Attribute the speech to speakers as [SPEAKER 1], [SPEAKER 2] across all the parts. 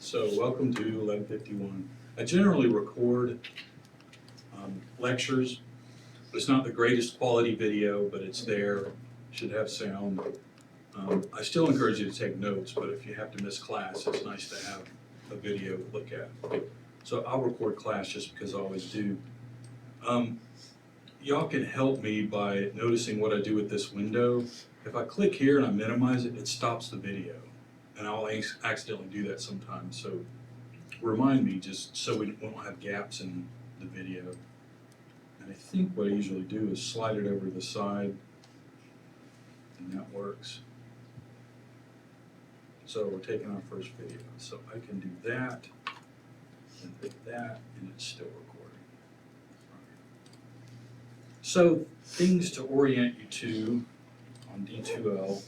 [SPEAKER 1] So welcome to 1151. I generally record lectures. It's not the greatest quality video, but it's there. Should have sound. I still encourage you to take notes, but if you have to miss class, it's nice to have a video to look at. So I'll record class just because I always do. Y'all can help me by noticing what I do with this window. If I click here and I minimize it, it stops the video. And I'll accidentally do that sometimes. So remind me just so we won't have gaps in the video. And I think what I usually do is slide it over to the side, and that works. So we're taking our first video. So I can do that, and hit that, and it's still recording. So things to orient you to on D2L.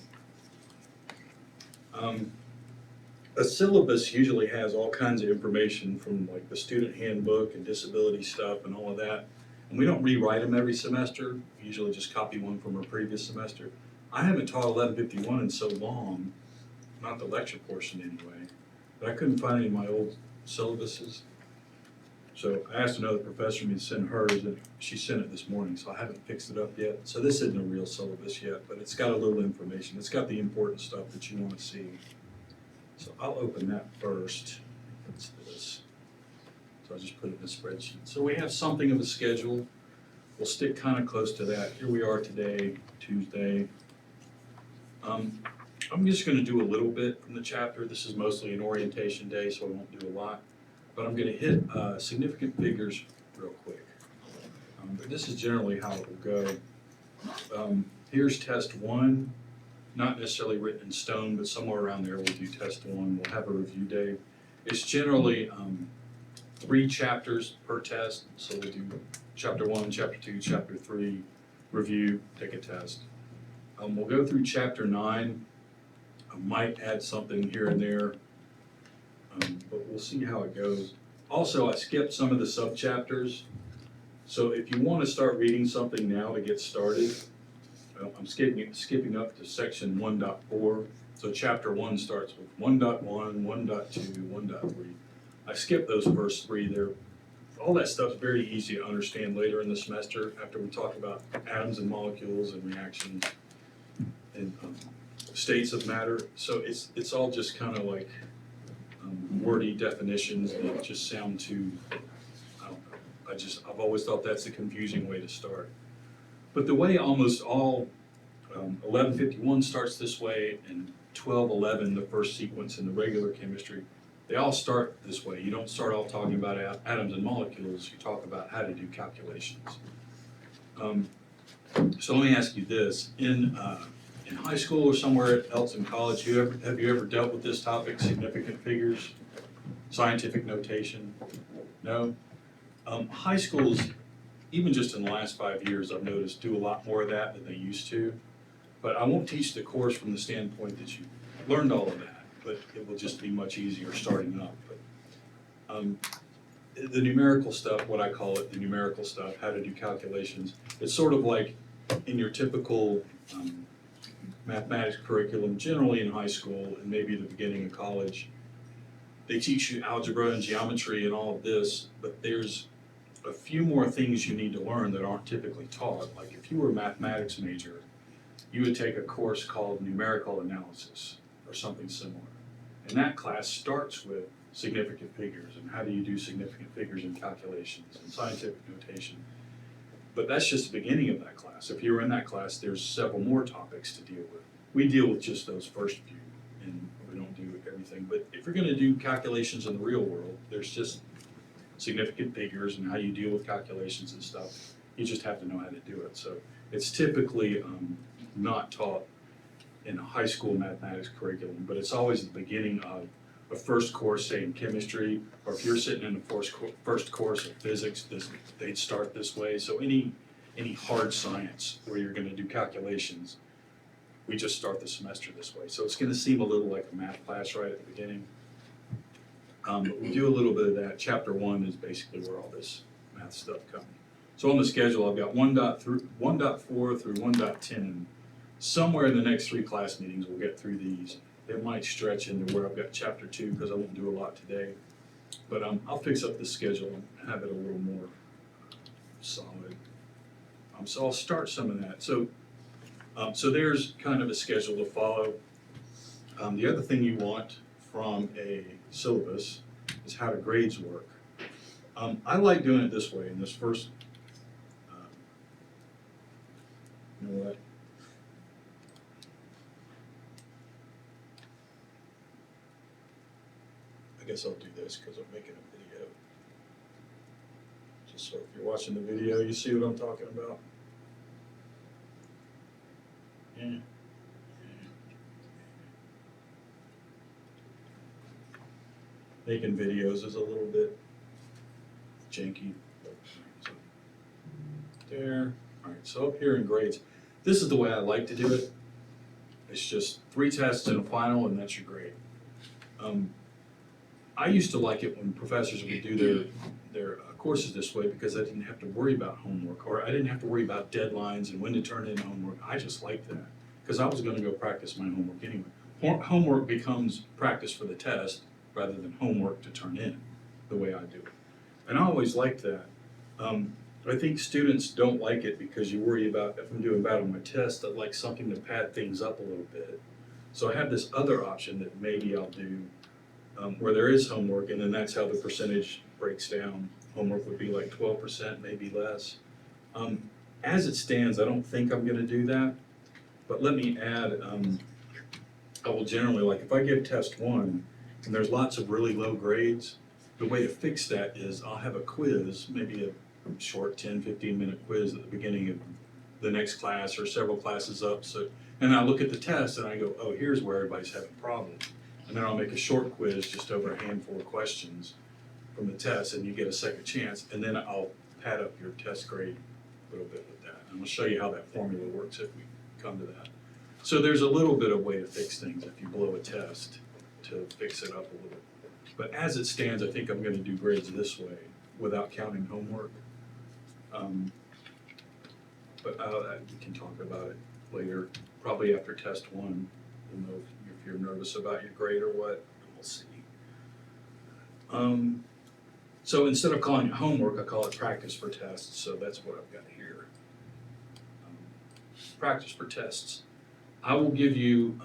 [SPEAKER 1] A syllabus usually has all kinds of information from like the student handbook and disability stuff and all of that. And we don't rewrite them every semester. We usually just copy one from a previous semester. I haven't taught 1151 in so long, not the lecture portion anyway, but I couldn't find any of my old syllabuses. So I asked another professor me to send hers, and she sent it this morning, so I haven't fixed it up yet. So this isn't a real syllabus yet, but it's got a little information. It's got the important stuff that you want to see. So I'll open that first. What's this? So I'll just put it in the spreadsheet. So we have something of a schedule. We'll stick kind of close to that. Here we are today, Tuesday. I'm just going to do a little bit from the chapter. This is mostly an orientation day, so I won't do a lot. But I'm going to hit significant figures real quick. But this is generally how it will go. Here's test one. Not necessarily written in stone, but somewhere around there we'll do test one. We'll have a review day. It's generally 3 chapters per test. So we'll do chapter 1, chapter 2, chapter 3, review, take a test. We'll go through chapter 9. I might add something here and there, but we'll see how it goes. Also, I skipped some of the sub-chapters. So if you want to start reading something now to get started, I'm skipping up to section 1.4. So chapter 1 starts with 1.1, 1.2, 1.3. I skipped those first 3 there. All that stuff's very easy to understand later in the semester after we talk about atoms and molecules and reactions and states of matter. So it's all just kind of like wordy definitions that just sound too, I don't know. I've always thought that's a confusing way to start. But the way almost all 1151 starts this way, and 1211, the first sequence in the regular chemistry, they all start this way. You don't start off talking about atoms and molecules, you talk about how to do calculations. So let me ask you this. In high school or somewhere else in college, have you ever dealt with this topic, significant figures, scientific notation? No? High schools, even just in the last 5 years, I've noticed do a lot more of that than they used to. But I won't teach the course from the standpoint that you learned all of that, but it will just be much easier starting up. But the numerical stuff, what I call it, the numerical stuff, how to do calculations, it's sort of like in your typical mathematics curriculum, generally in high school and maybe the beginning of college. They teach you algebra and geometry and all of this, but there's a few more things you need to learn that aren't typically taught. Like if you were a mathematics major, you would take a course called numerical analysis or something similar. And that class starts with significant figures and how do you do significant figures in calculations and scientific notation. But that's just the beginning of that class. If you were in that class, there's several more topics to deal with. We deal with just those first few, and we don't do everything. But if you're going to do calculations in the real world, there's just significant figures and how you deal with calculations and stuff. You just have to know how to do it. So it's typically not taught in a high school mathematics curriculum, but it's always the beginning of a first course, say in chemistry, or if you're sitting in the first course of physics, they'd start this way. So any hard science where you're going to do calculations, we just start the semester this way. So it's going to seem a little like a math class right at the beginning. But we do a little bit of that. Chapter 1 is basically where all this math stuff comes. So on the schedule, I've got 1.4 through 1.10. Somewhere in the next 3 class meetings, we'll get through these. It might stretch into where I've got chapter 2 because I won't do a lot today. But I'll fix up the schedule and have it a little more solid. So I'll start some of that. So there's kind of a schedule to follow. The other thing you want from a syllabus is how the grades work. I like doing it this way in this first, you know what? I guess I'll do this because I'm making a video. Just so if you're watching the video, you see what I'm talking about. Yeah. Making videos is a little bit janky. So, there. All right, so up here in grades, this is the way I like to do it. It's just 3 tests and a final, and that's your grade. I used to like it when professors would do their courses this way because I didn't have to worry about homework, or I didn't have to worry about deadlines and when to turn in homework. I just liked that because I was going to go practice my homework anyway. Homework becomes practice for the test rather than homework to turn in, the way I do it. And I always liked that. I think students don't like it because you worry about, if I'm doing bad on my test, I'd like something to pad things up a little bit. So I have this other option that maybe I'll do where there is homework, and then that's how the percentage breaks down. Homework would be like 12%, maybe less. As it stands, I don't think I'm gonna do that, but let me add, I will generally, like if I give test 1 and there's lots of really low grades, the way to fix that is I'll have a quiz, maybe a short 10, 15-minute quiz at the beginning of the next class or several classes up. And I look at the test and I go, oh, here's where everybody's having problems. And then I'll make a short quiz just over a handful of questions from the test, and you get a second chance. And then I'll pad up your test grade a little bit with that. And I'll show you how that formula works if we come to that. So there's a little bit of way to fix things if you blow a test to fix it up a little. But as it stands, I think I'm going to do grades this way without counting homework. But we can talk about it later, probably after test 1. We'll know if you're nervous about your grade or what, we'll see. So instead of calling it homework, I call it practice for tests, so that's what I've got here. Practice for tests. I will give you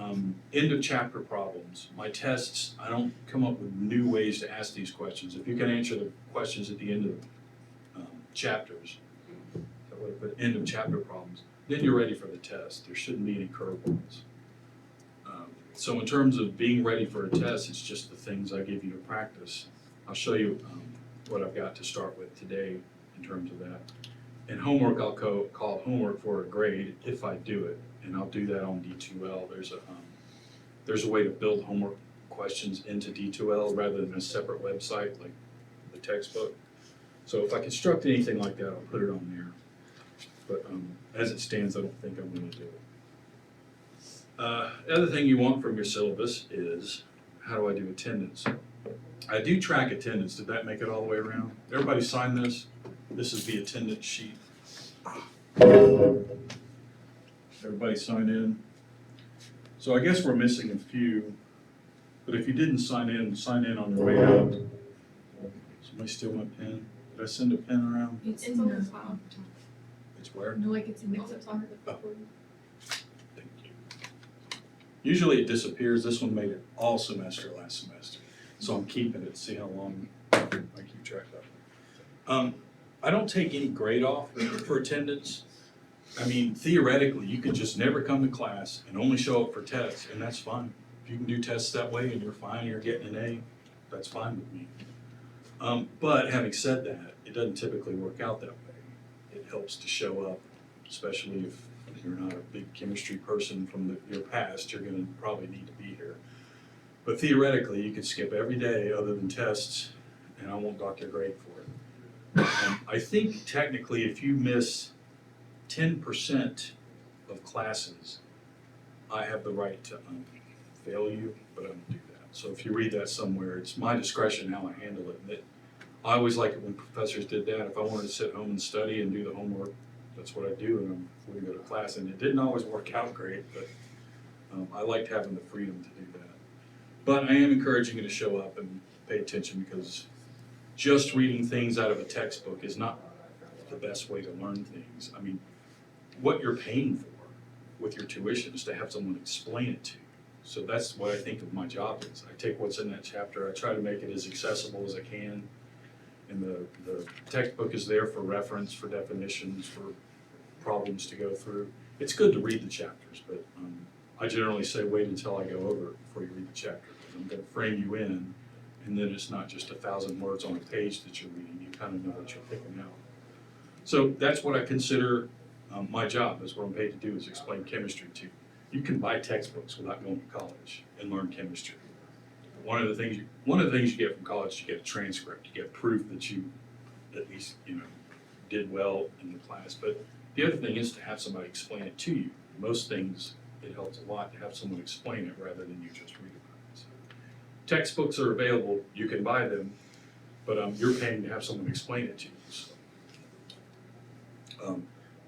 [SPEAKER 1] end of chapter problems. My tests, I don't come up with new ways to ask these questions. If you can answer the questions at the end of chapters, I would have put end of chapter problems, then you're ready for the test. There shouldn't be any curveballs. So in terms of being ready for a test, it's just the things I give you to practice. I'll show you what I've got to start with today in terms of that. And homework, I'll call homework for a grade if I do it, and I'll do that on D2L. There's a way to build homework questions into D2L rather than a separate website like the textbook. So if I construct anything like that, I'll put it on there. But as it stands, I don't think I'm going to do it. The other thing you want from your syllabus is, how do I do attendance? I do track attendance. Did that make it all the way around? Everybody sign this? This is the attendance sheet. Everybody signed in? So I guess we're missing a few, but if you didn't sign in on your way out. Somebody steal my pen? Did I send a pen around?
[SPEAKER 2] It's in the cloud.
[SPEAKER 1] It's where?
[SPEAKER 2] No, like it's in the cloud.
[SPEAKER 1] Oh. Thank you. Usually it disappears. This one made it all semester last semester. So I'm keeping it, see how long I keep track of. I don't take any grade off for attendance. I mean, theoretically, you could just never come to class and only show up for tests, and that's fine. If you can do tests that way and you're fine, you're getting an A, that's fine with me. But having said that, it doesn't typically work out that way. It helps to show up, especially if you're not a big chemistry person from your past, you're going to probably need to be here. But theoretically, you could skip every day other than tests, and I won't dock your grade for it. I think technically if you miss 10% of classes, I have the right to fail you, but I don't do that. So if you read that somewhere, it's my discretion how I handle it. And I always liked it when professors did that. If I wanted to sit home and study and do the homework, that's what I do, and I wouldn't go to class. And it didn't always work out great, but I liked having the freedom to do that. But I am encouraging you to show up and pay attention, because just reading things out of a textbook is not the best way to learn things. I mean, what you're paying for with your tuition is to have someone explain it to you. So that's what I think of my job is. I take what's in that chapter, I try to make it as accessible as I can. And the textbook is there for reference, for definitions, for problems to go through. It's good to read the chapters, but I generally say wait until I go over it before you read the chapter. I'm going to frame you in, and then it's not just 1,000 words on a page that you're reading. You kind of know what you're picking out. So that's what I consider my job, is what I'm paid to do, is explain chemistry to you. You can buy textbooks without going to college and learn chemistry. One of the things you get from college, you get a transcript, you get proof that you at least did well in the class. But the other thing is to have somebody explain it to you. Most things, it helps a lot to have someone explain it rather than you just read about it. So, textbooks are available, you can buy them, but you're paying to have someone explain it to you. So,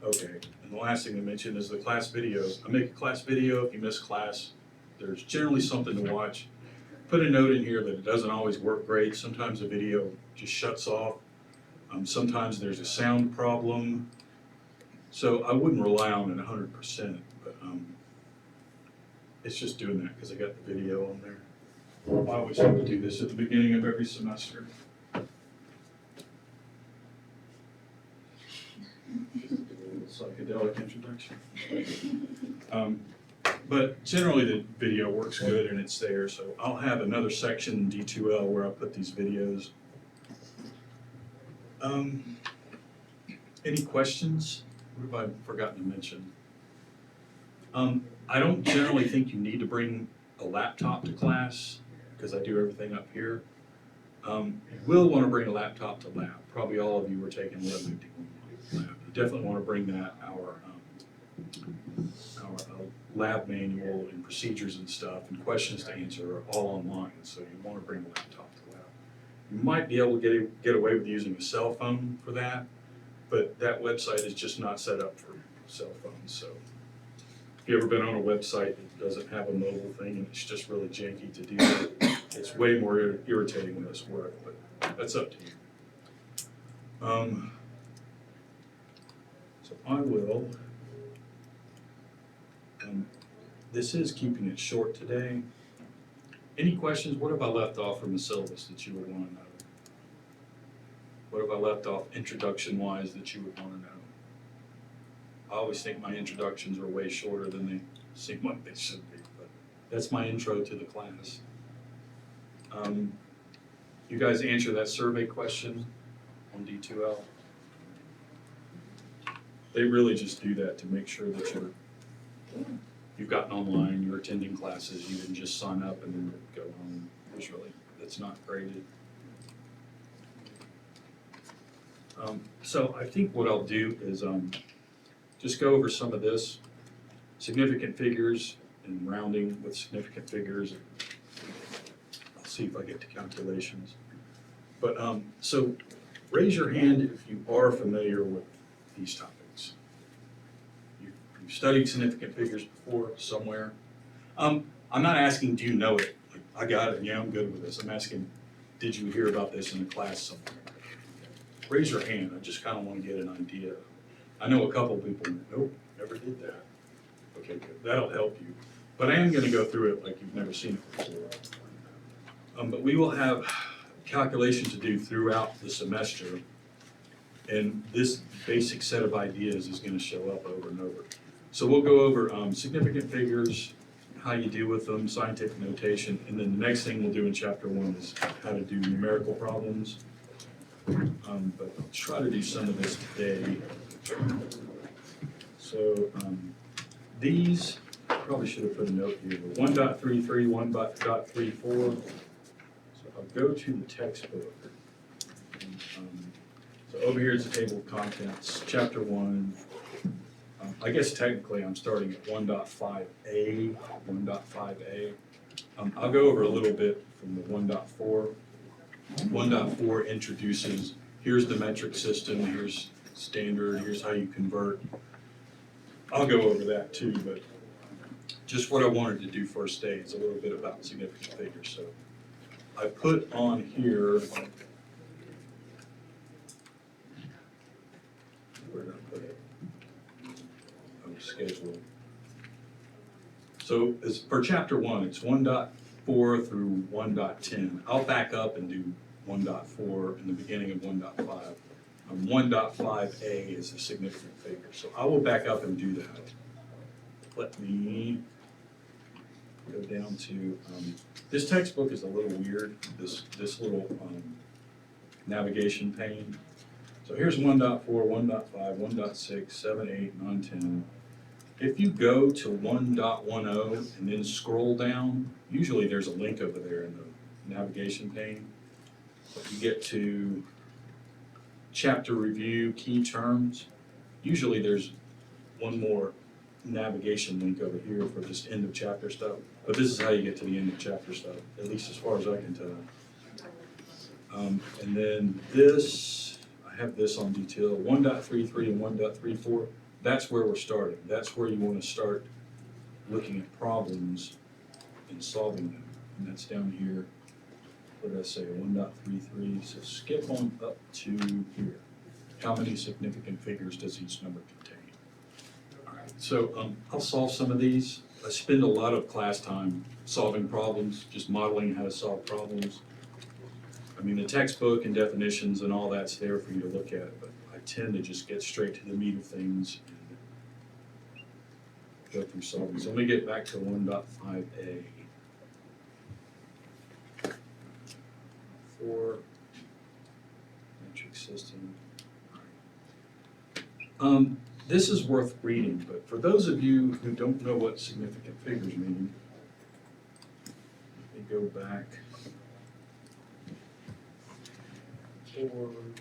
[SPEAKER 1] okay, and the last thing to mention is the class videos. I make a class video if you miss class. There's generally something to watch. Put a note in here that it doesn't always work great. Sometimes the video just shuts off. Sometimes there's a sound problem. So I wouldn't rely on it 100%, but it's just doing that because I got the video on there. I always have to do this at the beginning of every semester. Psychedelic introduction. But generally the video works good and it's there, so I'll have another section in D2L where I put these videos. Any questions? What have I forgotten to mention? I don't generally think you need to bring a laptop to class because I do everything up here. You will want to bring a laptop to lab. Probably all of you are taking 1151 lab. You definitely want to bring that. Our lab manual and procedures and stuff and questions to answer are all online, so you want to bring a laptop to lab. You might be able to get away with using a cell phone for that, but that website is just not set up for cell phones. So if you've ever been on a website that doesn't have a mobile thing and it's just really janky to do that, it's way more irritating than it's worth, but that's up to you. So I will, this is keeping it short today. Any questions? What have I left off from the syllabus that you would want to know? What have I left off introduction-wise that you would want to know? I always think my introductions are way shorter than they seem like they should be, but that's my intro to the class. You guys answer that survey question on D2L. They really just do that to make sure that you've gotten online, you're attending classes, you didn't just sign up and then go home. That's not graded. So I think what I'll do is just go over some of this, significant figures and rounding with significant figures. I'll see if I get to calculations. But so raise your hand if you are familiar with these topics. You've studied significant figures before somewhere. I'm not asking, do you know it? Like, I got it, yeah, I'm good with this. I'm asking, did you hear about this in a class somewhere? Raise your hand, I just kind of want to get an idea. I know a couple people, nope, never did that. Okay, good, that'll help you. But I am going to go through it like you've never seen it before. But we will have calculations to do throughout the semester, and this basic set of ideas is going to show up over and over. So we'll go over significant figures, how you deal with them, scientific notation, and then the next thing we'll do in chapter 1 is how to do numerical problems. But I'll try to do some of this today. So these, probably should have put a note here, 1.33, 1.34. So I'll go to the textbook. So over here is the table of contents, chapter 1. I guess technically I'm starting at 1.5a, 1.5a. I'll go over a little bit from the 1.4. 1.4 introduces, here's the metric system, here's standard, here's how you convert. I'll go over that too, but just what I wanted to do first day is a little bit about significant figures. So I put on here, where did I put it? Schedule. So as for chapter 1, it's 1.4 through 1.10. I'll back up and do 1.4 in the beginning of 1.5. 1.5a is a significant figure. So I will back up and do that. Let me go down to, this textbook is a little weird, this little navigation pane. So here's 1.4, 1.5, 1.6, 7, 8, 9, 10. If you go to 1.10 and then scroll down, usually there's a link over there in the navigation pane. If you get to chapter review, key terms, usually there's one more navigation link over here for just end of chapter stuff. But this is how you get to the end of chapter stuff, at least as far as I can tell. And then this, I have this on detail, 1.33 and 1.34. That's where we're starting. That's where you want to start looking at problems and solving them. And that's down here, what did I say, 1.33. So skip on up to here. How many significant figures does each number contain? All right, so I'll solve some of these. I spend a lot of class time solving problems, just modeling how to solve problems. I mean, the textbook and definitions and all that's there for you to look at, but I tend to just get straight to the meat of things and go through solving. So let me get back to 1.5a. 4, metric system. This is worth reading, but for those of you who don't know what significant figures mean, let me go back. Forward.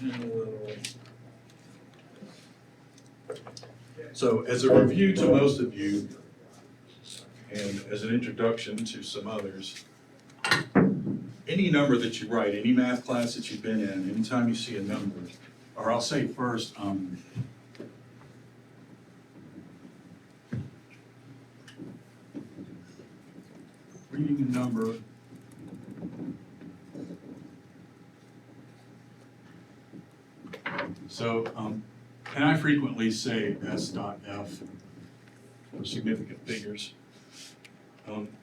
[SPEAKER 1] And a little. So as a review to most of you, and as an introduction to some others, any number that you write, any math class that you've been in, anytime you see a number, or I'll say first, reading a number, so, and I frequently say S.F for significant figures.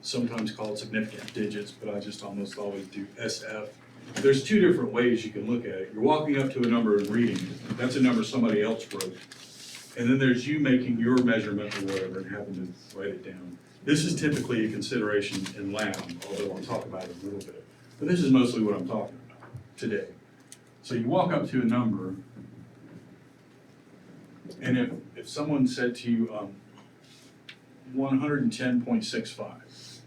[SPEAKER 1] Sometimes called significant digits, but I just almost always do SF. There's two different ways you can look at it. You're walking up to a number and reading it. That's a number somebody else wrote. And then there's you making your measurement or whatever and having to write it down. This is typically a consideration in lab, although I'll talk about it a little bit. But this is mostly what I'm talking about today. So you walk up to a number, and if someone said to you, 110.65.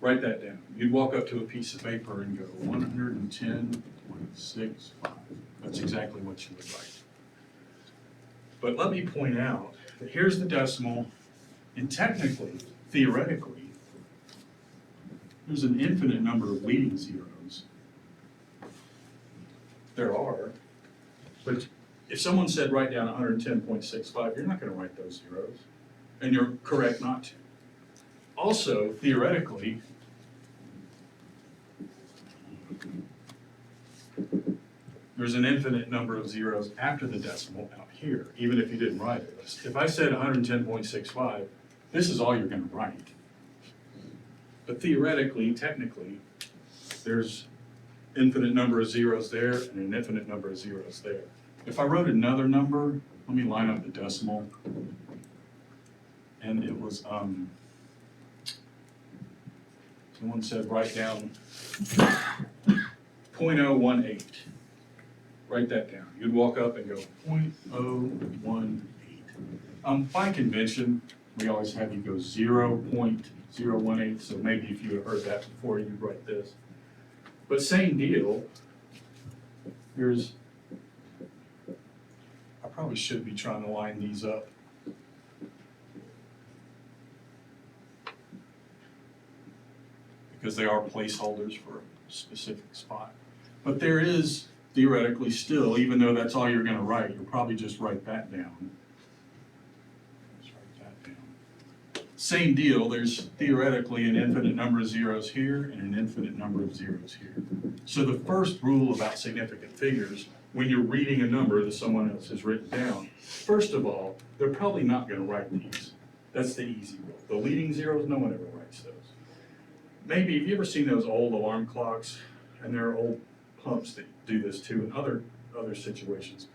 [SPEAKER 1] Write that down. You'd walk up to a piece of paper and go 110.65. That's exactly what you would write. But let me point out that here's the decimal, and technically, theoretically, there's an infinite number of leading zeros. There are, but if someone said write down 110.65, you're not going to write those zeros. And you're correct not to. Also, theoretically, there's an infinite number of zeros after the decimal out here, even if you didn't write it. If I said 110.65, this is all you're going to write. But theoretically, technically, there's infinite number of zeros there and an infinite number of zeros there. If I wrote another number, let me line up the decimal. And it was, someone said write down 0.018. Write that down. You'd walk up and go 0.018. By convention, we always have you go 0.018, so maybe if you have heard that before, you'd write this. But same deal, here's, I probably should be trying to line these up. Because they are placeholders for a specific spot. But there is theoretically still, even though that's all you're going to write, you'll probably just write that down. Just write that Same deal, there's theoretically an infinite number of zeros here and an infinite number of zeros here. So the first rule about significant figures, when you're reading a number that someone else has written down, first of all, they're probably not going to write these. That's the easy rule. The leading zeros, no one ever writes those. Maybe, have you ever seen those old alarm clocks? And there are old pumps that do this too in other situations,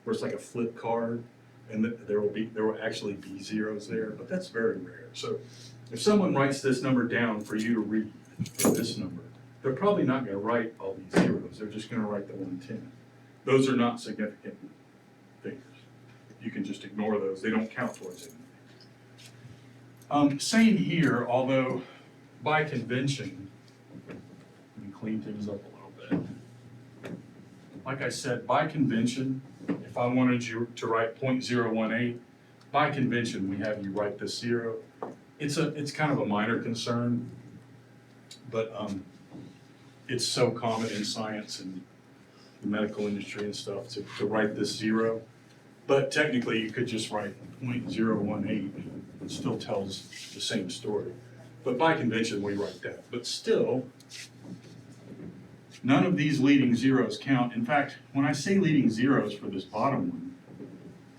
[SPEAKER 1] where it's like a flip card, and there will actually be zeros there, but that's very rare. So if someone writes this number down for you to read, or this number, they're probably not going to write all these zeros. They're just going to write the 110. Those are not significant figures. You can just ignore those. They don't count towards anything. Same here, although by convention, let me clean things up a little bit. Like I said, by convention, if I wanted you to write 0.018, by convention, we have you write this 0. It's kind of a minor concern, but it's so common in science and the medical industry and stuff to write this 0. But technically, you could just write 0.018. It still tells the same story. But by convention, we write that. But still, none of these leading zeros count. In fact, when I say leading zeros for this bottom one,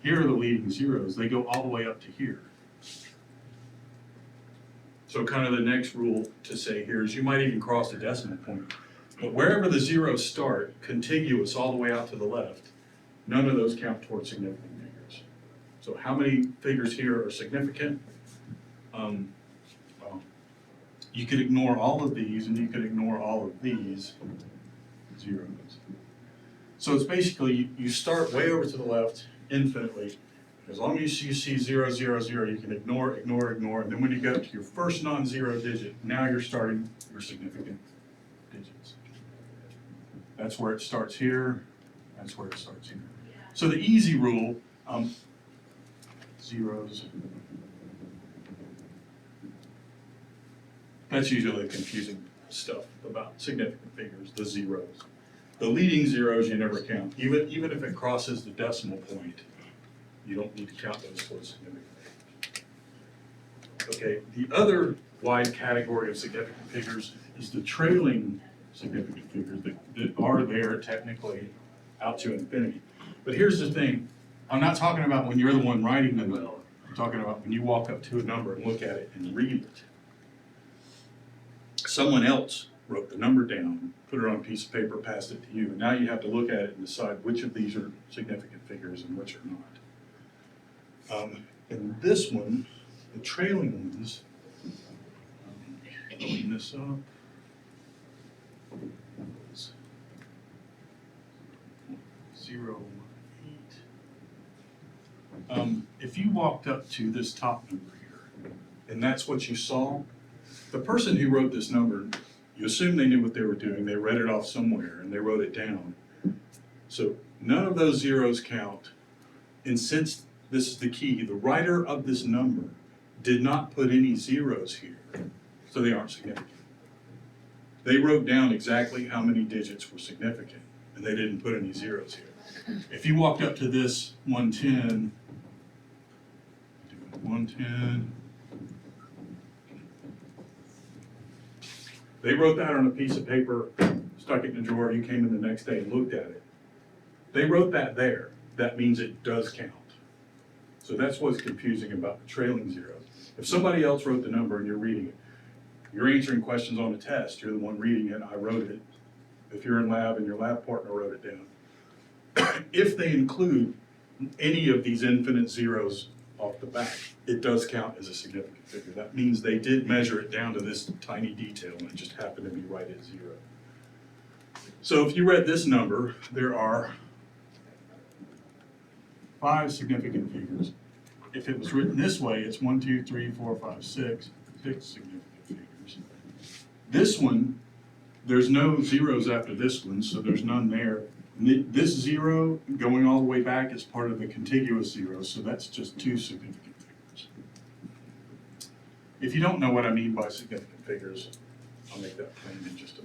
[SPEAKER 1] here are the leading zeros. They go all the way up to here. So kind of the next rule to say here is you might even cross a decimal point. But wherever the zeros start, contiguous all the way out to the left, none of those count towards significant figures. So how many figures here are significant? Well, you could ignore all of these and you could ignore all of these zeros. So it's basically, you start way over to the left infinitely. As long as you see 0, 0, 0, you can ignore, ignore, ignore. And then when you go to your first non-zero digit, now you're starting your significant digits. That's where it starts here. That's where it starts here. So the easy rule, zeros, that's usually the confusing stuff about significant figures, the zeros. The leading zeros you never count. Even if it crosses the decimal point, you don't need to count those towards significant figures. Okay, the other wide category of significant figures is the trailing significant figures that are there technically out to infinity. But here's the thing, I'm not talking about when you're the one writing the number. I'm talking about when you walk up to a number and look at it and read it. Someone else wrote the number down, put it on a piece of paper, passed it to you, and now you have to look at it and decide which of these are significant figures and which are not. And this one, the trailing ones, open this up. Zero, 1, 8. If you walked up to this top number here, and that's what you saw, the person who wrote this number, you assume they knew what they were doing, they read it off somewhere, and they wrote it down. So none of those zeros count, and since this is the key, the writer of this number did not put any zeros here, so they aren't significant. They wrote down exactly how many digits were significant, and they didn't put any zeros here. If you walked up to this 110, they wrote that on a piece of paper, stuck it in a drawer, you came in the next day and looked at it. They wrote that there. That means it does count. So that's what's confusing about the trailing zeros. If somebody else wrote the number and you're reading it, you're answering questions on a test, you're the one reading it, I wrote it. If you're in lab and your lab partner wrote it down. If they include any of these infinite zeros off the back, it does count as a significant figure. That means they did measure it down to this tiny detail and it just happened to be right at 0. So if you read this number, there are 5 significant figures. If it was written this way, it's 1, 2, 3, 4, 5, 6 significant figures. This one, there's no zeros after this one, so there's none there. This 0 going all the way back is part of the contiguous zeros, so that's just 2 significant figures. If you don't know what I mean by significant figures, I'll make that plain in just a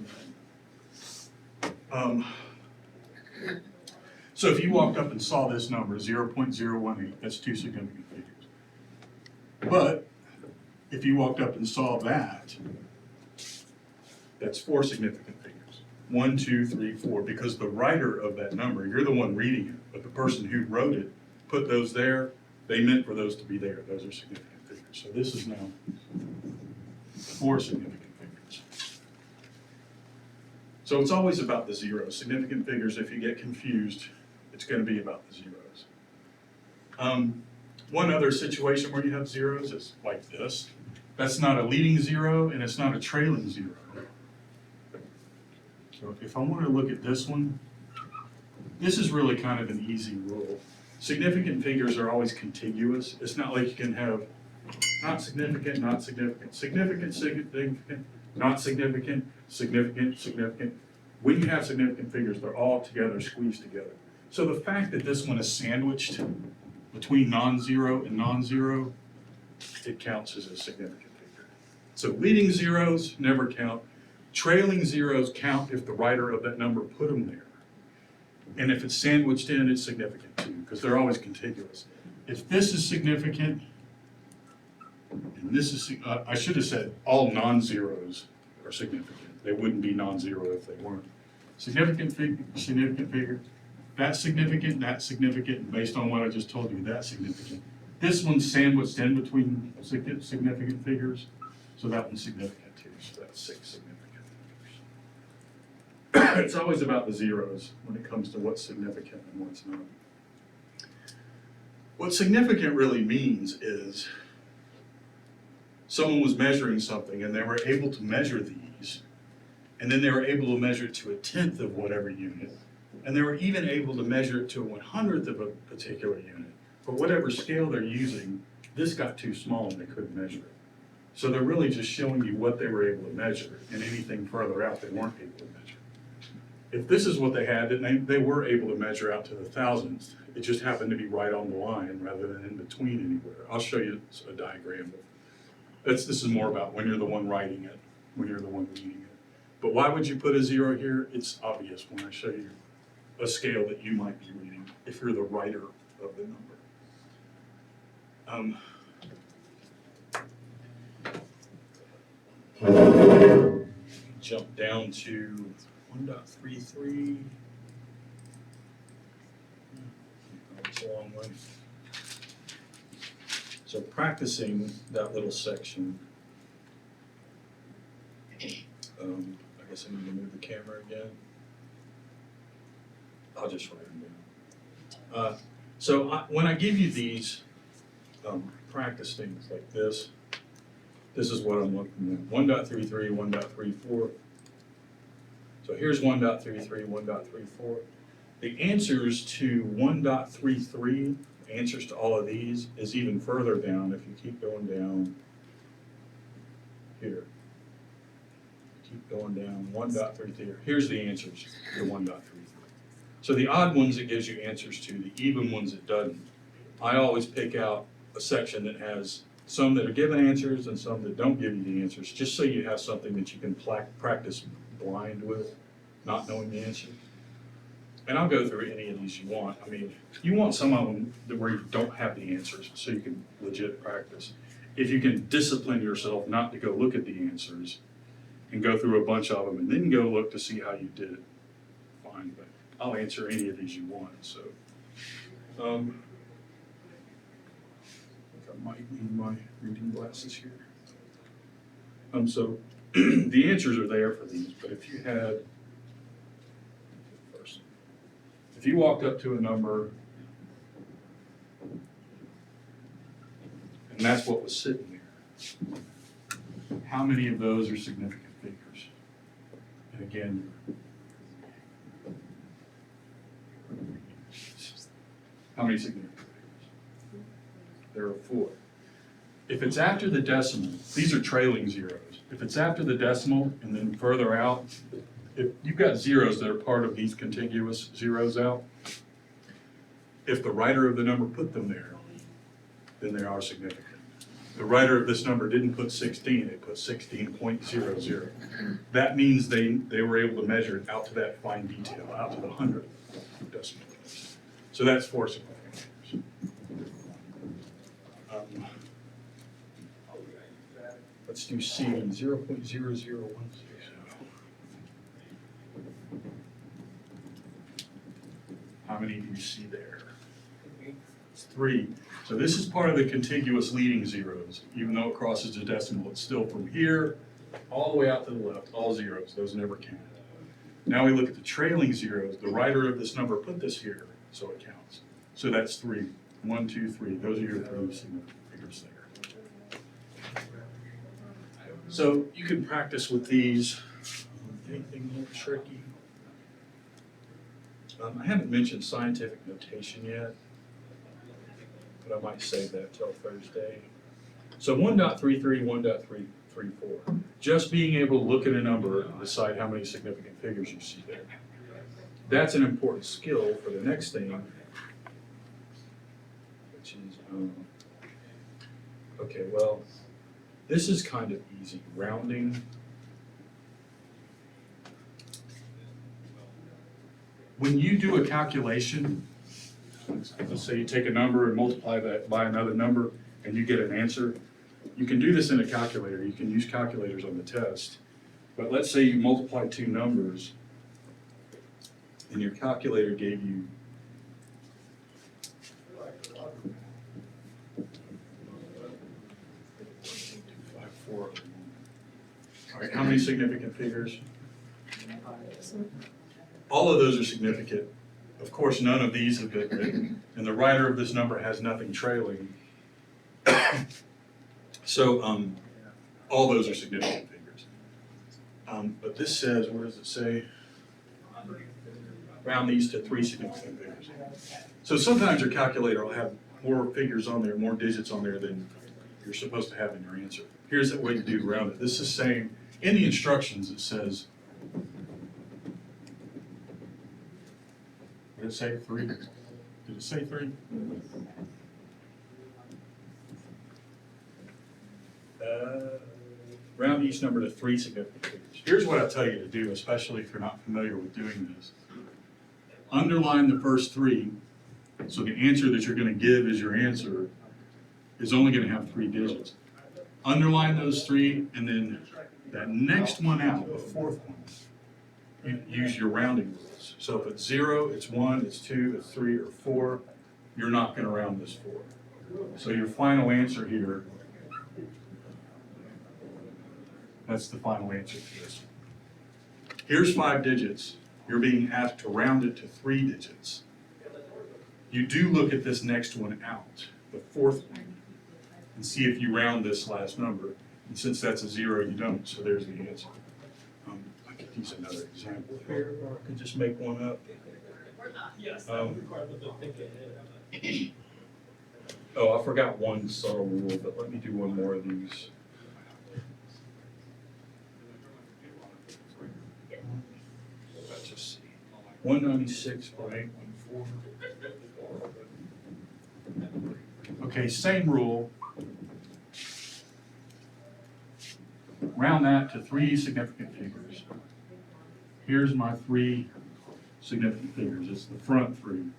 [SPEAKER 1] minute. So if you walked up and saw this number, 0.018, that's 2 significant figures. But if you walked up and saw that, that's 4 significant figures. 1, 2, 3, 4, because the writer of that number, you're the one reading it, but the person who wrote it, put those there, they meant for those to be there. Those are significant figures. So this is now 4 significant figures. So it's always about the zeros. Significant figures, if you get confused, it's going to be about the zeros. One other situation where you have zeros is like this. That's not a leading zero and it's not a trailing zero. So if I want to look at this one, this is really kind of an easy rule. Significant figures are always contiguous. It's not like you can have not significant, not significant, significant, significant, not significant, significant, significant. When you have significant figures, they're all together, squeezed together. So the fact that this one is sandwiched between non-zero and non-zero, it counts as a significant figure. So leading zeros never count. Trailing zeros count if the writer of that number put them there. And if it's sandwiched in, it's significant too, because they're always contiguous. If this is significant, and this is, I should have said all non-zeros are significant. They wouldn't be non-zero if they weren't. Significant figure, that's significant, and based on what I just told you, that's significant. This one's sandwiched in between significant figures, so that one's significant too. So that's 6 significant figures. It's always about the zeros when it comes to what's significant and what's not. What significant really means is someone was measuring something and they were able to measure these, and then they were able to measure it to 1/10 of whatever unit, and they were even able to measure it to 1/100 of a particular unit. But whatever scale they're using, this got too small and they couldn't measure it. So they're really just showing you what they were able to measure, and anything further out they weren't able to measure. If this is what they had, then they were able to measure out to the thousandths. It just happened to be right on the line rather than in between anywhere. I'll show you a diagram. This is more about when you're the one writing it, when you're the one reading it. But why would you put a 0 here? It's obvious when I show you a scale that you might be reading if you're the writer of the number. Jump down to 1.33. It's a long way. So practicing that little section, I guess I need to move the camera again. I'll just write them down. When I give you these practice things like this is what I'm looking at. 1.33, 1.34. So here's 1.33, 1.34. The answers to 1.33, answers to all of these, is even further down if you keep going down here. Keep going down, 1.33. Here's the answers to 1.33. So the odd ones it gives you answers to, the even ones it doesn't. I always pick out a section that has some that are given answers and some that don't give you the answers, just so you have something that you can practice blind with, not knowing the answer. And I'll go through any of these you want. I mean, you want some of them where you don't have the answers so you can legit practice. If you can discipline yourself not to go look at the answers and go through a bunch of them and then go look to see how you did it, fine, but I'll answer any of these you want. So, I think I might need my reading glasses here. So the answers are there for these, but if you walked up to a number and that's what was sitting there, how many of those are significant figures? And again, how many significant figures? There are 4. If it's after the decimal, these are trailing zeros. If it's after the decimal and then further out, if you've got zeros that are part of these contiguous zeros out, if the writer of the number put them there, then they are significant. The writer of this number didn't put 16, it put 16.00. That means they were able to measure it out to that fine detail, out to the 100th decimal place. So that's 4 significant figures. Let's do C, 0.0010. How many do you see there? It's 3. So this is part of the contiguous leading zeros. Even though it crosses the decimal, it's still from here all the way out to the left, all zeros. Those never count. Now we look at the trailing zeros. The writer of this number put this here, so it counts. So that's 3. 1, 2, 3. Those are your 3 significant figures there. So you can practice with these. Anything more tricky? I haven't mentioned scientific notation yet, but I might save that till Thursday. So 1.33, 1.334. Just being able to look at a number and decide how many significant figures you see there. That's an important skill for the next thing, which is, okay, well, this is kind of easy. Rounding. When you do a calculation, let's say you take a number and multiply that by another number and you get an answer, you can do this in a calculator. You can use calculators on the test. But let's say you multiply 2 numbers and your calculator gave you all right, how many significant figures? All of those are significant. Of course, none of these have been written, and the writer of this number has nothing trailing. So all those are significant figures. But this says, what does it say? Round these to 3 significant figures. So sometimes your calculator will have more figures on there, more digits on there than you're supposed to have in your answer. Here's the way to do round it. This is saying, in the instructions it says, did it say 3? Did it say 3? Round each number to 3 significant figures. Here's what I tell you to do, especially if you're not familiar with doing this. Underline the first 3, so the answer that you're going to give as your answer is only going to have 3 digits. Underline those 3, and then that next one out, the 4th one, you use your rounding rules. So if it's 0, it's 1, it's 2, it's 3, or 4, you're not going to round this 4. So your final answer here, that's the final answer to this one. Here's 5 digits. You're being asked to round it to 3 digits. You do look at this next one out, the 4th one, and see if you round this last number. And since that's a 0, you don't, so there's the answer. I could use another example here, or I could just make one up. Oh, I forgot one subtle rule, but let me do one more of these. Let's just see. 196.814. Okay, same rule. Round that to 3 significant figures. Here's my 3 significant figures. It's the front 3.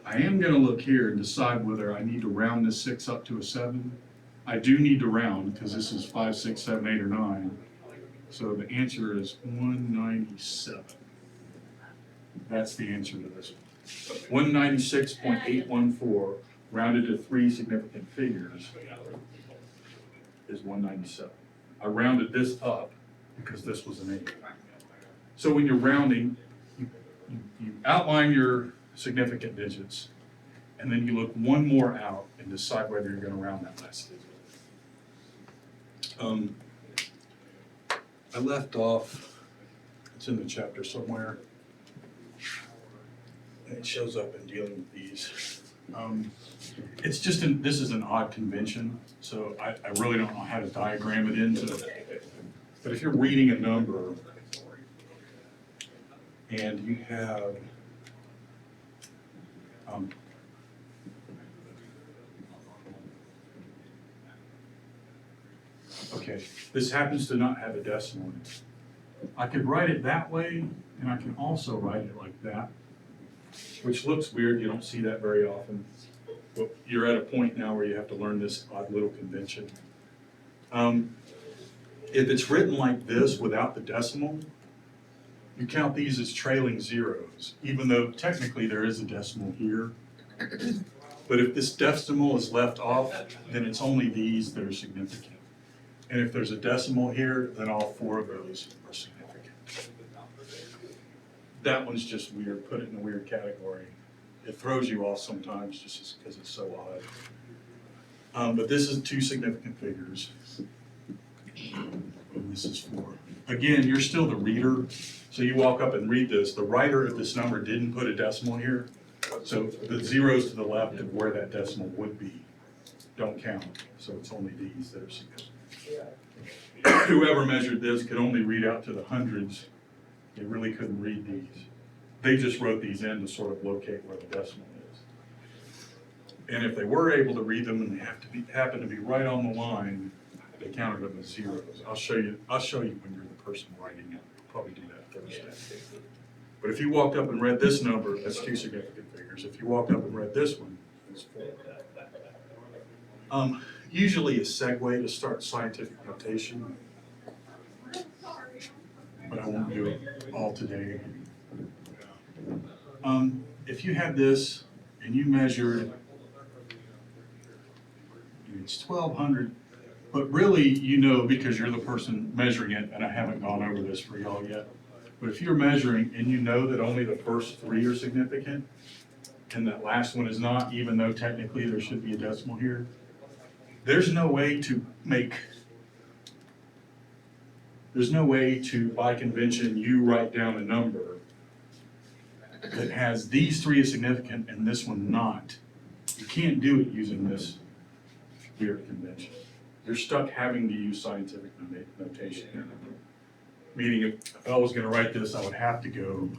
[SPEAKER 1] I am going to look here and decide whether I need to round this 6 up to a 7. I do need to round because this is 5, 6, 7, 8, or 9. So the answer is 197. That's the answer to this one. 196.814 rounded to 3 significant figures is 197. I rounded this up because this was an 8. So when you're rounding, you outline your significant digits, and then you look one more out and decide whether you're going to round that last digit. I left off, it's in the chapter somewhere, and it shows up in dealing with these. It's just, this is an odd convention, so I really don't know how to diagram it into it. But if you're reading a number, and you have, okay, this happens to not have a decimal in it. I could write it that way, and I can also write it like that, which looks weird. You don't see that very often. But you're at a point now where you have to learn this odd little convention. If it's written like this without the decimal, you count these as trailing zeros, even though technically there is a decimal here. But if this decimal is left off, then it's only these that are significant. And if there's a decimal here, then all four of those are significant. That one's just weird, put it in a weird category. It throws you off sometimes just because it's so odd. But this is two significant figures. And this is four. Again, you're still the reader, so you walk up and read this. The writer of this number didn't put a decimal here, so the zeros to the left of where that decimal would be don't count, so it's only these that are significant. Whoever measured this could only read out to the hundreds. They really couldn't read these. They just wrote these in to sort of locate where the decimal is. And if they were able to read them and they happen to be right on the line, they counted them as zeros. I'll show you when you're the person writing it. I'll probably do that Thursday. But if you walked up and read this number, that's two significant figures. If you walked up and read this one, it's four. Usually a segue to start scientific notation, but I won't do it all today. If you had this and you measured, it's 1,200, but really you know because you're the person measuring it, and I haven't gone over this for y'all yet, but if you're measuring and you know that only the first three are significant and that last one is not, even though technically there should be a decimal here, there's no way to, by convention, you write down a number that has these three as significant and this one not. You can't do it using this weird convention. You're stuck having to use scientific notation. Meaning, if I was going to write this, I would have to go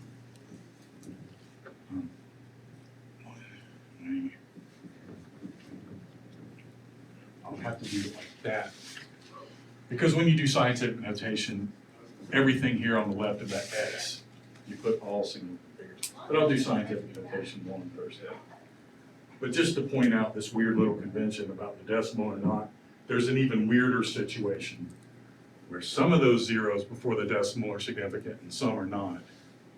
[SPEAKER 1] I would have to do it like that. Because when you do scientific notation, everything here on the left of that X, you put all significant figures. But I'll do scientific notation on Thursday. But just to point out this weird little convention about the decimal or not, there's an even weirder situation where some of those zeros before the decimal are significant and some are not.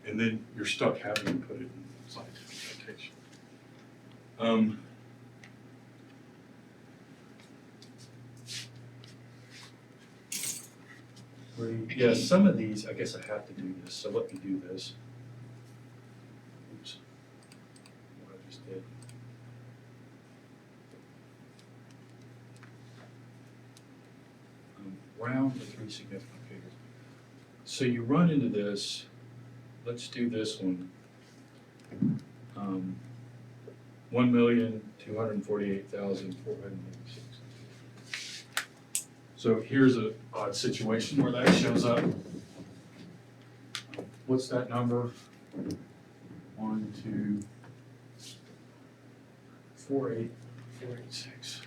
[SPEAKER 1] And then you're stuck having to put it in scientific notation. Yeah, some of these, I guess I have to do this, so let me do this. Oops, what I just did. Round the three significant figures. So you run into this, let's do this one. 1,248,486. So here's an odd situation where that shows up. What's that number? 1, 2, 486.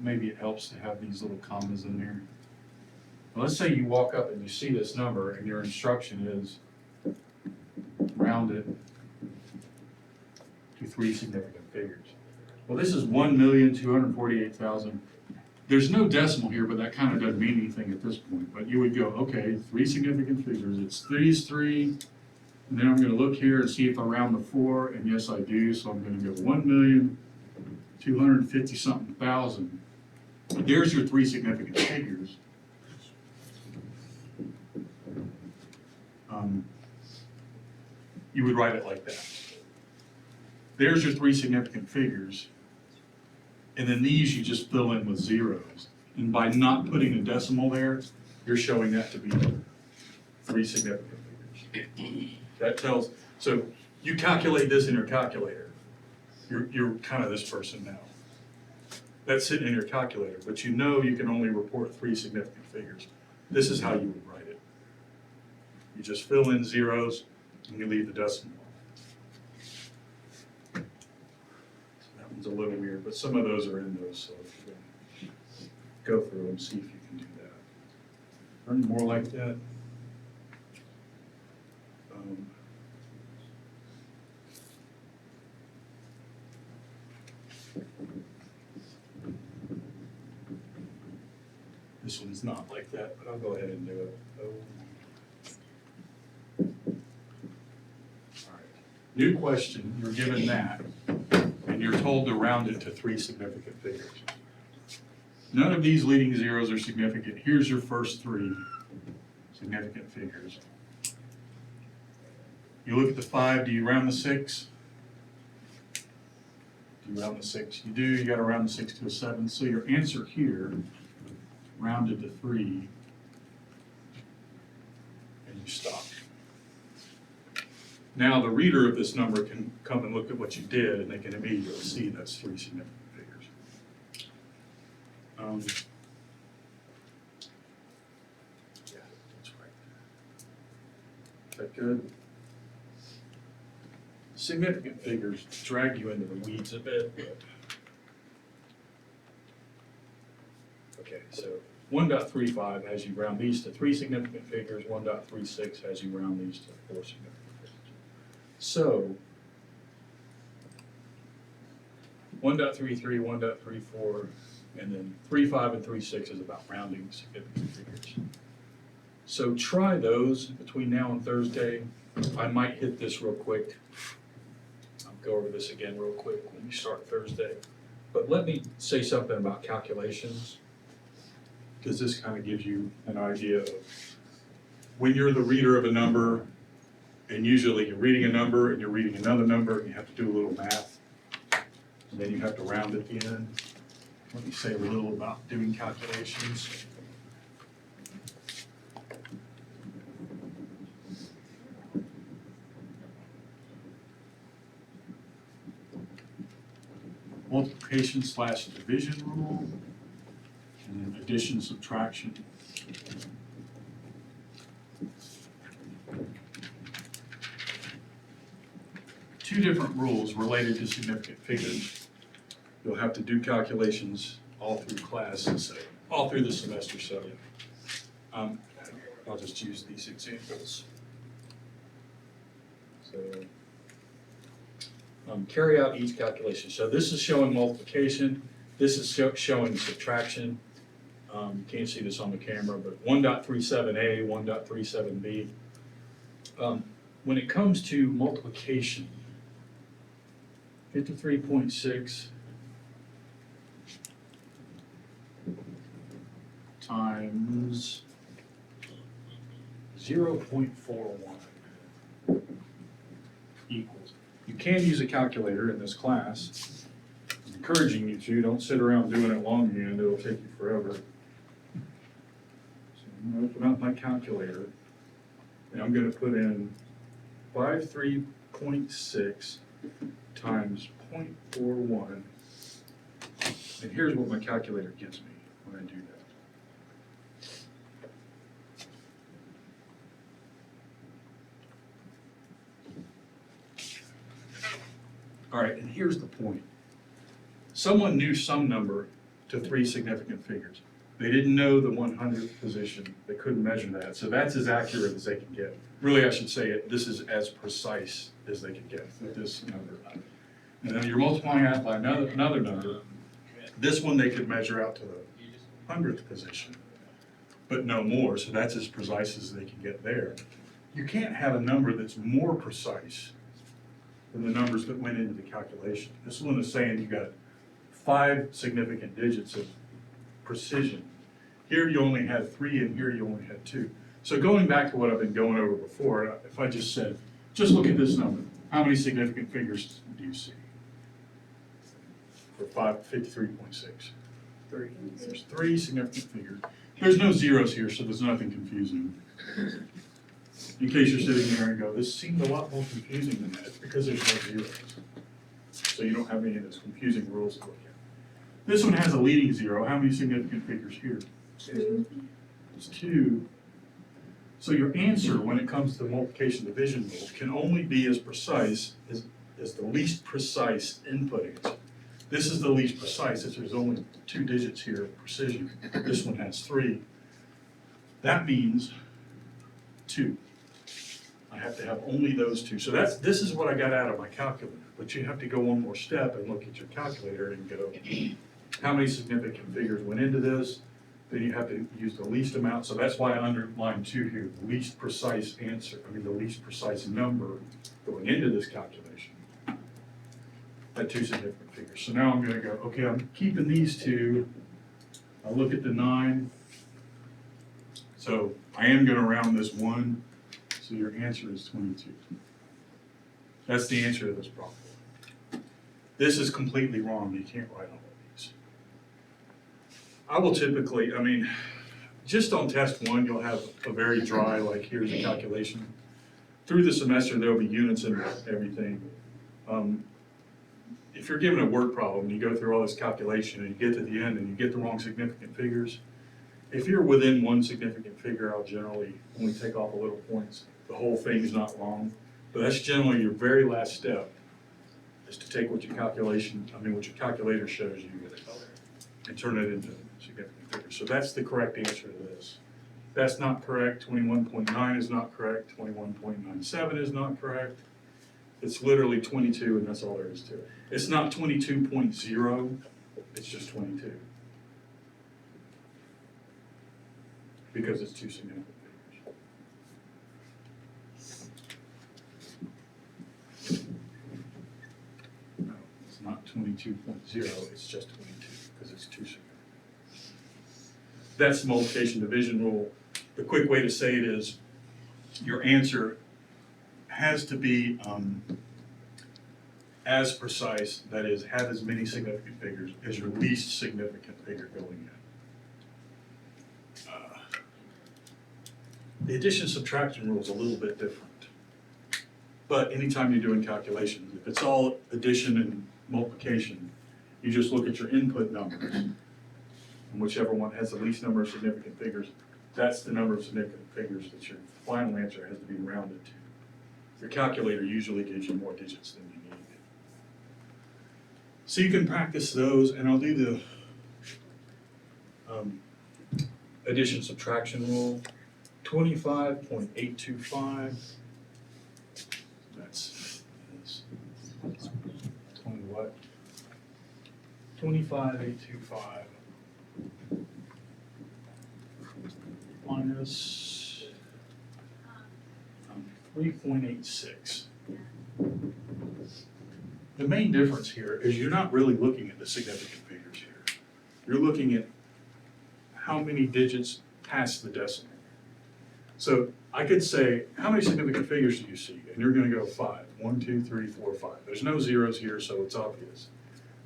[SPEAKER 1] Maybe it helps to have these little commas in there. Well, let's say you walk up and you see this number and your instruction is round it to three significant figures. Well, this is 1,248,000. There's no decimal here, but that kind of doesn't mean anything at this point. But you would go, okay, three significant figures. It's these three, and then I'm going to look here and see if I round the 4, and yes, I do. So I'm going to go 1,250,something thousand. There's your three significant figures. You would write it like that. There's your three significant figures, and then these you just fill in with zeros. And by not putting a decimal there, you're showing that to be three significant figures. That tells, so you calculate this in your calculator. You're kind of this person now. That's sitting in your calculator, but you know you can only report three significant figures. This is how you would write it. You just fill in zeros and you leave the decimal. So that one's a little weird, but some of those are in those, so go through them, see if you can do that. Learn more like that. This one's not like that, but I'll go ahead and do it. All right. New question, you're given that, and you're told to round it to 3 significant figures. None of these leading zeros are significant. Here's your first 3 significant figures. You look at the 5, do you round the 6? Do you round the 6? You do, you got to round the 6 to a 7. So your answer here, rounded to 3, and you stop. Now the reader of this number can come and look at what you did, and they can immediately see that's 3 significant figures. Yeah, that's right. Is that good? Significant figures drag you into the weeds a bit, but. Okay, so 1.35 has you round these to 3 significant figures, 1.36 has you round these to 4 significant figures. So 1.33, 1.34, and then 3.5 and 3.6 is about rounding significant figures. So try those between now and Thursday. I might hit this real quick. I'll go over this again real quick when we start Thursday. But let me say something about calculations, because this kind of gives you an idea of when you're the reader of a number, and usually you're reading a number and you're reading another number, and you have to do a little math, and then you have to round at the end. Let me say a little about doing calculations. Multiplication / division rule, and then addition, subtraction. Two different rules related to significant figures. You'll have to do calculations all through class, all through the semester, so I'll just use these examples. So carry out each calculation. So this is showing multiplication. This is showing subtraction. You can't see this on the camera, but 1.37a, 1.37b. When it comes to multiplication, 53.6 times 0.41 equals. You can use a calculator in this class. I'm encouraging you to. Don't sit around doing it longhand. It'll take you forever. So I'm going to open up my calculator, and I'm going to put in 53.6 times 0.41. And here's what my calculator gives me when I do that. All right, and here's the point. Someone knew some number to 3 significant figures. They didn't know the 100th position. They couldn't measure that. So that's as accurate as they can get. Really, I should say it, this is as precise as they can get with this number. And then you're multiplying that by another number. This one they could measure out to the 100th position, but no more. So that's as precise as they can get there. You can't have a number that's more precise than the numbers that went into the calculation. This one is saying you got 5 significant digits of precision. Here you only had 3, and here you only had 2. So going back to what I've been going over before, if I just said, just look at this number. How many significant figures do you see for 53.6? 3. There's 3 significant figures. There's no zeros here, so there's nothing confusing. In case you're sitting there and go, this seemed a lot more confusing than that, it's because there's no zeros. So you don't have any of those confusing rules to look at. This one has a leading zero. How many significant figures here?
[SPEAKER 2] 2.
[SPEAKER 1] It's 2. So your answer when it comes to the multiplication division rule can only be as precise as the least precise input answer. This is the least precise, since there's only 2 digits here of precision. This one has 3. That means 2. I have to have only those 2. So this is what I got out of my calculator. But you have to go one more step and look at your calculator and go, how many significant figures went into this?
[SPEAKER 2] then you have to use the least amount, so that's why I underlined 2 here, the least precise answer, the least precise number going into this calculation. At 2 significant figures. So now I'm gonna go, okay, I'm keeping these 2. I'll look at the 9. So I am gonna round this 1, so your answer is 22. That's the answer to this problem. This is completely wrong, you can't write all of these. I will typically, just on test 1, you'll have a very dry, like here's a calculation. Through the semester, there'll be units and everything. If you're given a word problem, you go through all this calculation and you get to the end and you get the wrong significant figures. If you're within 1 significant figure, I'll generally only take off a little points. The whole thing is not wrong, but that's generally your very last step, is to take what your calculator shows you and turn it into significant figures. So that's the correct answer to this. That's not correct. 21.9 is not correct. 21.97 is not correct. It's literally 22, and that's all there is to it. It's not 22.0, it's just 22. Because it's 2 significant figures. No, it's not 22.0, it's just 22, because it's 2 significant. That's the multiplication division rule. The quick way to say it is, your answer has to be as precise, that is, have as many significant figures as your least significant figure going in. The addition subtraction rule is a little bit different. But anytime you're doing calculations, if it's all addition and multiplication, you just look at your input numbers, and whichever one has the least number of significant figures, that's the number of significant figures that your final answer has to be rounded to. Your calculator usually gives you more digits than you need. So you can practice those, and I'll do the addition subtraction rule. 25.825. That's 20 what? 25.825 minus 3.86. The main difference here is you're not really looking at the significant figures here. You're looking at how many digits past the decimal. So I could say, how many significant figures do you see? And you're going to go 5. 1, 2, 3, 4, 5. There's no zeros here, so it's obvious.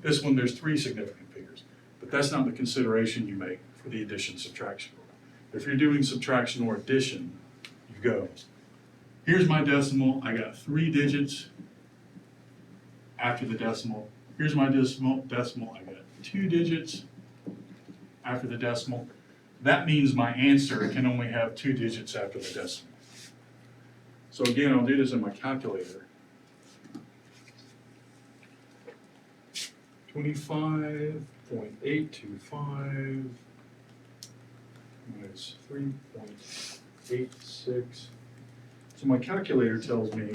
[SPEAKER 2] This one, there's 3 significant figures. But that's not the consideration you make for the addition subtraction rule. If you're doing subtraction or addition, you go, here's my decimal. I got 3 digits after the decimal. Here's my decimal. I got 2 digits after the decimal. That means my answer can only have 2 digits after the decimal. So again, I'll do this in my calculator. 25.825 minus 3.86. So my calculator tells me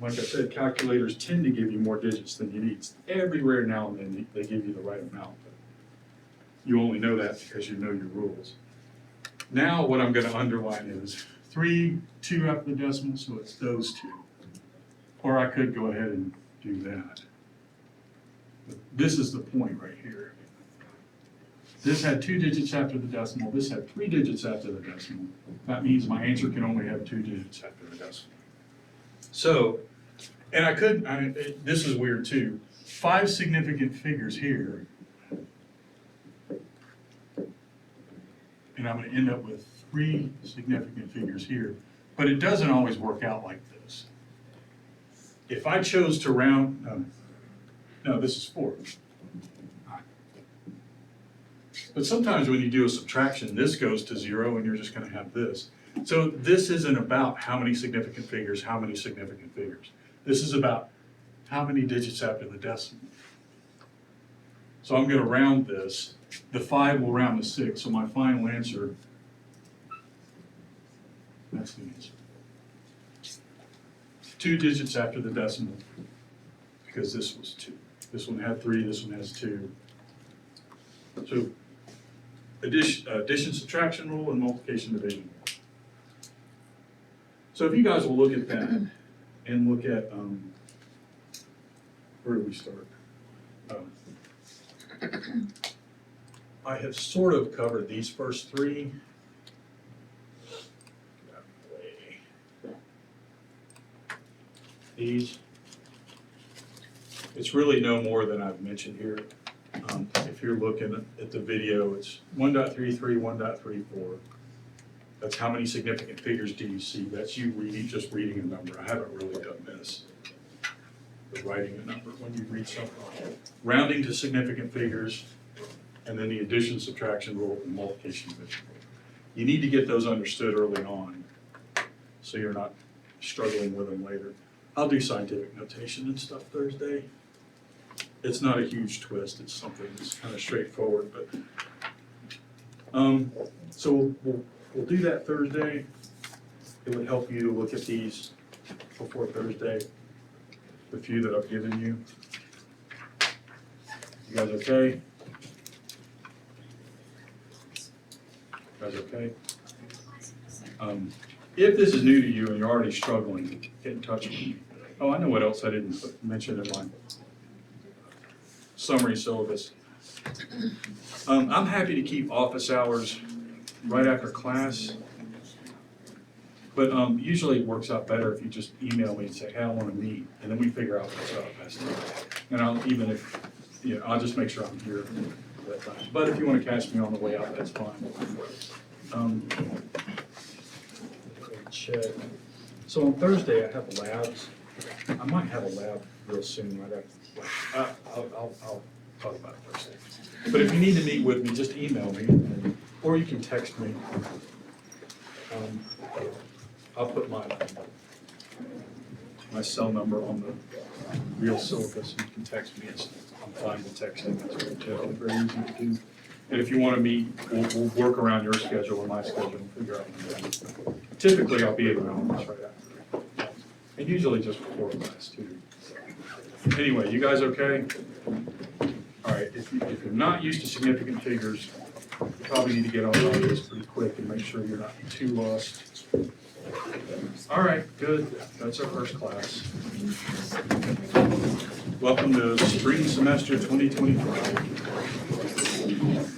[SPEAKER 2] like I said, calculators tend to give you more digits than you need. Every rare now and then they give you the right amount, but you only know that because you know your rules. Now what I'm going to underline is 3, 2 after the decimal, so it's those 2. Or I could go ahead and do that. But this is the point right here. This had 2 digits after the decimal. This had 3 digits after the decimal. That means my answer can only have 2 digits after the decimal. So, and I could, this is weird too. 5 significant figures here. And I'm going to end up with 3 significant figures here. But it doesn't always work out like this. If I chose to round, no, this is 4. But sometimes when you do a subtraction, this goes to 0 and you're just going to have this. So this isn't about how many significant figures, how many significant figures. This is about how many digits after the decimal. So I'm going to round this. The 5 will round to 6, so my final answer, that's the answer. 2 digits after the decimal, because this was 2. This one had 3, this one has 2. So addition, subtraction rule, and multiplication, division. So if you guys will look at that and look at, where do we start? I have sort of covered these first 3. These. It's really no more than I've mentioned here. If you're looking at the video, it's 1.33, 1.34. That's how many significant figures do you see? That's you just reading a number. I haven't really done this. The writing a number when you read something. Rounding to significant figures, and then the addition, subtraction rule, and multiplication division rule. You need to get those understood early on, so you're not struggling with them later. I'll do scientific notation and stuff Thursday. It's not a huge twist, it's something that's kind of straightforward, but, so we'll do that Thursday. It would help you to look at these before Thursday, the few that I've given you. You guys okay? You guys okay? If this is new to you and you're already struggling, get in touch with me. Oh, I know what else I didn't mention in my summary syllabus. I'm happy to keep office hours right after class, but usually it works out better if you just email me and say, hey, I want to meet, and then we figure out what's up. And even if, I'll just make sure I'm here at that time. But if you want to catch me on the way out, that's fine. Check. So on Thursday, I have labs. I might have a lab real soon, right after. I'll talk about it Thursday. But if you need to meet with me, just email me, or you can text me. I'll put my cell number on the real syllabus, and you can text me. I'm fine with texting. That's very easy to do. And if you want to meet, we'll work around your schedule and my schedule and figure out when to do. Typically, I'll be in my office right after. And usually just before class, too. Anyway, you guys okay? All right, if you're not used to significant figures, you probably need to get on this pretty quick and make sure you're not too lost. All right, good. That's our first class. Welcome to spring semester 2025.